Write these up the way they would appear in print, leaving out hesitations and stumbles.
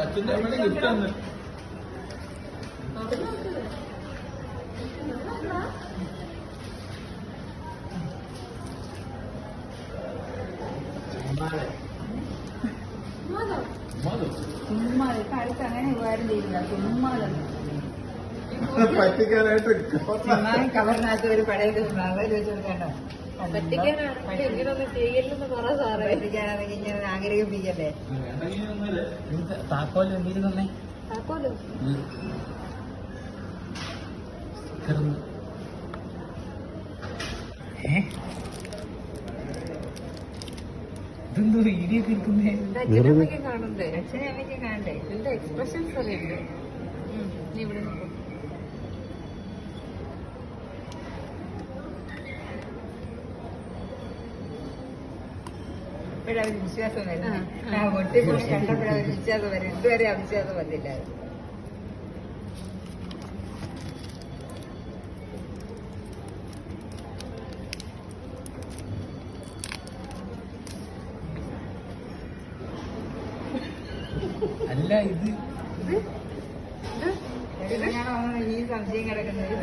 അച്ഛൻ്റെ അമ്മയുടെ ഗിഫ്റ്റ് ആണ്. ചുമ്മാ കാലത്ത് അങ്ങനെ ഉപകാരം ചെയ്യില്ല. ചുമ്മാ പറ്റിക്കാനായിട്ട് കവറിനകത്ത് ഒരു പഴയ വെച്ച് കൊടുക്കണ്ട. പറ്റിക്കാനാണെങ്കിൽ ഇങ്ങനെ ആഗ്രഹിപ്പിക്കല്ലേ. താക്കോല് എന്തെങ്കിലും തന്നെ ഇതെന്തോ വീഡിയോ എടുക്കുന്നേ. കാണണ്ടേ അച്ഛനെ അമ്മയ്ക്ക് കാണണ്ടേ. ഇതിന്റെ എക്സ്പ്രഷൻസ് അറിയണ്ടേ. നീ ഇവിടെ നിൽക്കും. ഇപ്പോഴവര് വിശ്വാസം വരുന്നത് ഒട്ടിപ്പൊടി കണ്ടപ്പോഴവര് വിശ്വാസം വരും. ഇതുവരെ അവിശ്വാസം വന്നില്ല. അല്ല ഇത് ഈ സംശയം കിടക്കുന്നത്.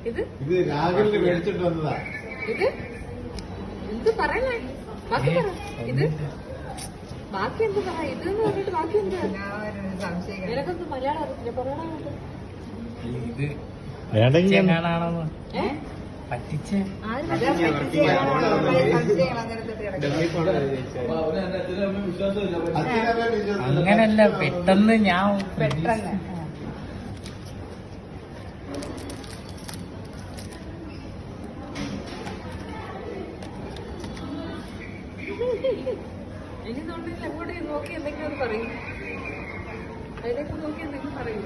ഇത് രാഹുലിന് മേടിച്ചിട്ട് വന്നതാ. ഇത് എന്ത് പറയണേ? ബാക്കി പറ. ഇത് ബാക്കി എന്ത് പറ? ഇത് പറഞ്ഞിട്ട് ബാക്കി എന്താ? സംശയം നിനക്കൊന്നും മലയാളം അറിയത്തില്ല. പറയണ ഇത് കാണാണെന്ന് പറ്റിച്ച അങ്ങനല്ല. പെട്ടെന്ന് ഞാൻ പെട്ടെന്ന് ഇനി തോന്നില്ല. അങ്ങോട്ട് നോക്കി എന്തെങ്കിലും ഒന്ന് പറയും. അതിലേക്ക് നോക്കി എന്തെങ്കിലും പറയും.